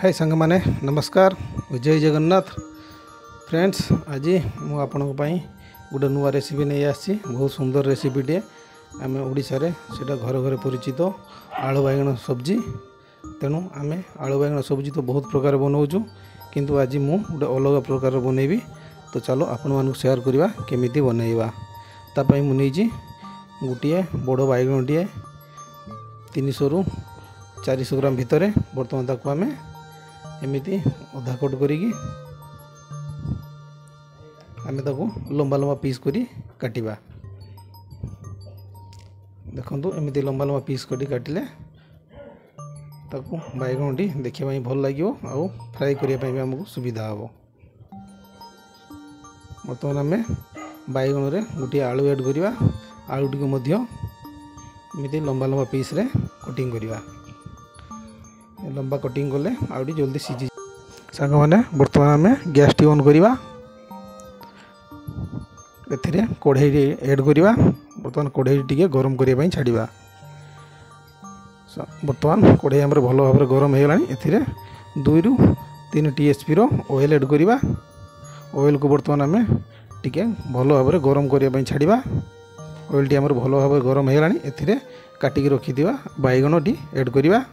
हाय सांग माने नमस्कार जय जगन्नाथ फ्रेंड्स। आज मु आपन गोटे नुआ रेसिपी नहीं आसी बहुत सुंदर रेसिपीटे आम ओडिशा रे सेटा घर घर परिचित आलू बैगण सब्जी। तेणु आम आलू बैगण सब्जी तो बहुत प्रकार बनाऊँ किंतु आज मु गोटे अलग प्रकार बनैबी। तो चलो आपण मानक शेयर करवा केमिति बनैबा। तापाई मु नहीं गोटे बड़ बैगणटे 300 रु 400 ग्राम भितर बर्तमान ताको आम एमती अधा कट करी आम ताको लंबा लंबा पीस करी काटिबा। देखंतु एमती लंबा लंबा पीस करी काटिले ताको बैगणटी देखिया पई भल लागिवो आउ फ्राई करिया पई हमको सुविधा हबो। बर्तमान आम बैगण रे गोटे आलू ऐड करिवा। आलूटी को मध्य एमती लंबा लंबा पीस रे कटिंग करिवा। लंबा कटिंग कले आउटी जल्दी सीझी सांग माने। बर्तमान आम गैस टी ऑन करिवा। एथिरे कढ़ाई ऐड करिवा। बर्तमान कढ़ाई टिके गरम करिया पई छाड़िबा। बर्तमान कढ़ाई हमर भलो भाबरे गरम हे लानी। एथिरे 2 रु 3 टीएसपी रो ऑयल ऐड करिवा। ऑयल को बर्तमान आम टिके भलो भाबरे गरम करिया पई छाड़िबा। ऑयल टी हमर भलो भाबरे गरम हे लानी। एथिरे काटिकी रखिदिवा बैगण टी ऐड करिवा।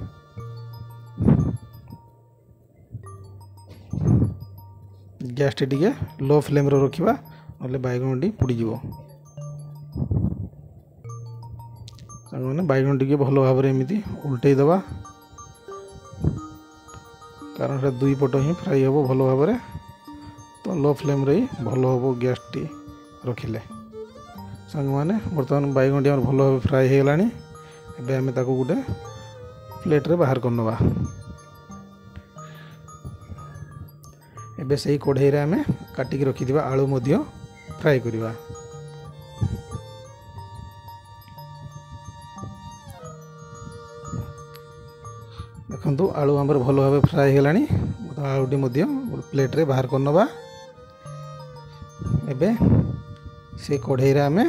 गैस टी टिके लो फ्लेम रो रखिबा नले बैगण टी पुड़ीजिव। सांगने बैगण टी भलो भाव एमती उल्टै दबा कारण से दुई पट ही फ्राई हम भलो भाव। तो लो फ्लेम रे भलो हम गैस टी रखिले। सांग माने बर्तमान बैगण टी भलो भाव फ्राई हे लानी। एबे हमें ताको गोटे प्लेट रे बाहर करनवा। एबे सही कढ़ाई रे आमे काटिकी रखिथिबा आलू मध्य फ्राई करिवा। देखंतु आलू हमर भलो भाबे फ्राई हेलानी। आलूटी मध्य प्लेट रे बाहर करनवा। एबे से कढ़ाई रे आमे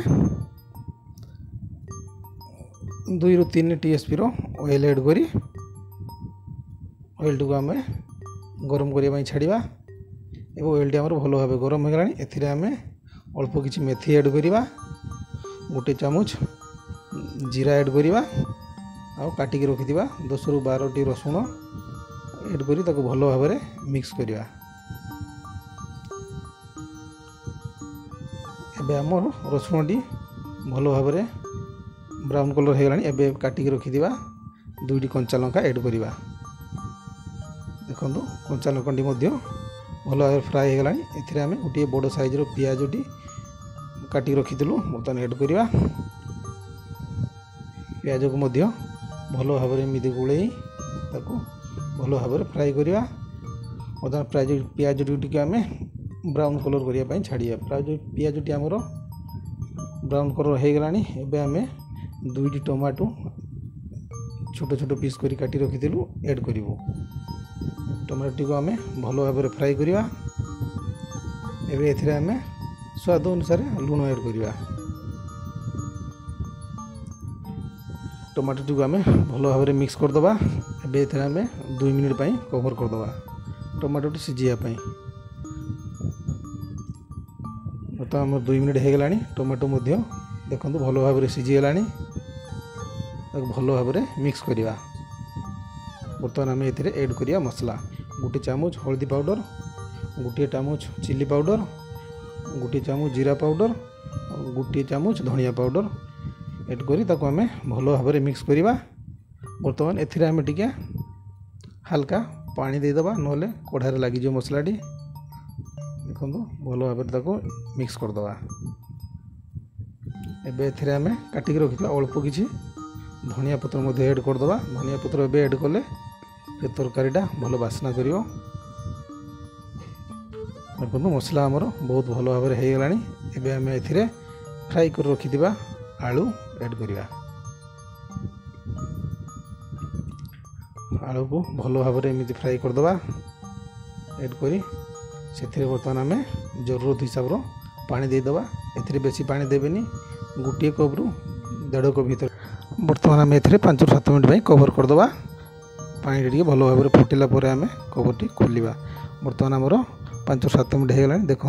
2 रु 3 टीएसपी रो ऑयल ऐड करी ऑयल को आमे गरम करिया पई छाड़िबा। एवं ऑयल टी आमर भलो भाव गरम हो गलानी। एथिरे आमे अल्प किछि मेथी ऐड करिबा। गोटे चामच जीरा ऐड करिबा आ काटिकी रखिथिबा 10 रु 12 टी रसुण ऐड करी ताको भलो भाव मिक्स करिबा। एबे आमर रसुण टी भलो भाव ब्राउन कलर हो गलानी। एबे काटिकी रखिथिबा 2टी कंचा लंका ऐड करिबा। देखंतु कंचा लंकाटी मध्य भल भाव फ्राई हो गलानी। एथिरे आमे गोटे बड़ साइज रो पियाजटी काटिकी रखिथिलु बर्तमान ऐड करिबा। पियाज को मध्य भलो भाव एमती गोलई ताको भलो भाव फ्राई करिबा। बर्तमान पियाज टी आमे ब्राउन कलर करिया पई छाड़िया। पियाज टी हमर ब्राउन कलर हो गलानी। एबे आमे 2टी टमाटो छोट छोट पीस करी काटी रखिथिलु ऐड करिवो। टमाटो टी को आमे भलो भाव फ्राई करिवा। एबे एथिरे आमे स्वाद अनुसार लूण ऐड करिवा। टमाटो टी को आमे भलो भाव मिक्स कर दबा। एबे एथिरे आमे 2 मिनिट पई कवर कर दबा टमाटो टी सिजिया पई। तो हम 2 मिनिट हो गलानी। टमाटो मध्य देखंतु भलो भाव सिझी गलानी। ताको भलो भाव मिक्स करिवा। बर्तमान आम एथिरे ऐड करिया मसला। गोटे चामच हल्दी पाउडर, गोटे चामच चिली पाउडर, गोटे चामच जीरा पाउडर, गोटे चामच धनिया पाउडर ऐड करी ताको आमे भलो भाव मिक्स करिवा। बर्तमान एथिरे आमे टिके हल्का पानी दे दबा नले कढ़ाई लागी जो मसलाटी। देखंतु भलो भाव ताको मिक्स कर दबा। एबे एथिरे आमे काटिकी रखितला अल्प किछि धनिया पत्र मध्य ऐड कर दबा। धनिया पत्र एबे ऐड कले तरकारीटा भलो बास्ना करिवो। देखो मसला आमर बहुत भलो भाव हो गलानी। एबे आमे एथिरे फ्राई कर रखिथिबा आलू ऐड करिवा। आलू को भलो भाव एमती फ्राई कर दबा ऐड करी सेथिरे बर्तमान आमे जरूरत हिसाब रो पानी दे दबा। एथिरे बेसी पानी देबेनी। गोटे कप रु 1.5 कप भीतर बर्तमान आम ए 5 ରୁ 7 मिनट कवर करदे। पानी टिके भल भाव फुटिला पर आम कवरटी खोलिबा। बर्तमान आमर 5-7 मिनट हो गला। देखु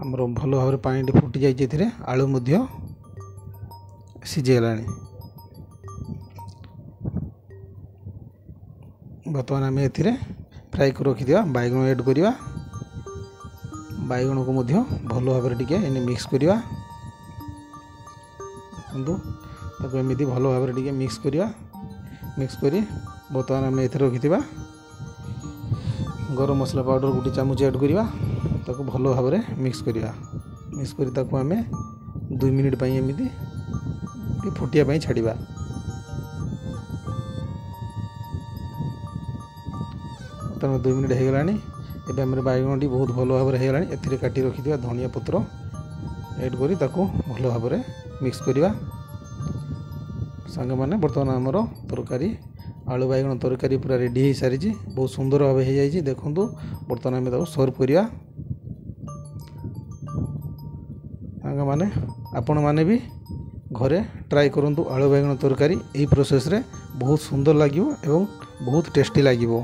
आमर भल भाव पानी फुटी जाइए। आलू सीझीगला। बर्तमान आम ए फ्राए कर रखिदिया। बैगन ऐड करिया। बैगन को मध्य भल भाव मिक्स करिया। एमती भल भाव मिक्स करिया। मिक्स करी बर्तमान आम ए रखिथिबा गरम मसला पाउडर 1 चामच ऐड करिया। ताको भल भाव मिक्स करिया। मिक्स करी ताको आम 2 मिनिट पई एमती फुटिया पई छाड़िबा। तब 2 मिनिट हो गलानी। एबे हमर बैगन टी बहुत भल भाव हो गलानी। एथिरे काटी रखिथिबा धनिया पत्र ऐड करी ताको भल भाव मिक्स करिया। सांग माने बर्तमान आमर तरकारी आलू बैगन तरकारी पूरा रेडी हो सारी। बहुत सुंदर भाव हो जाए। देखु बर्तमान आम ताको सर्व करिया। सांग माने आपण माने भी घरे ट्राई करंतु आलू बैगन तरकारी। यही प्रोसेस रे बहुत सुंदर लागिवो एवं बहुत टेस्टी लागिवो।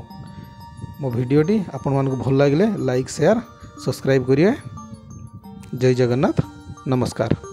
मो भिडियोटी आपण मानक भल लागिले लाइक शेयर सब्सक्राइब करिए। जय जगन्नाथ। नमस्कार।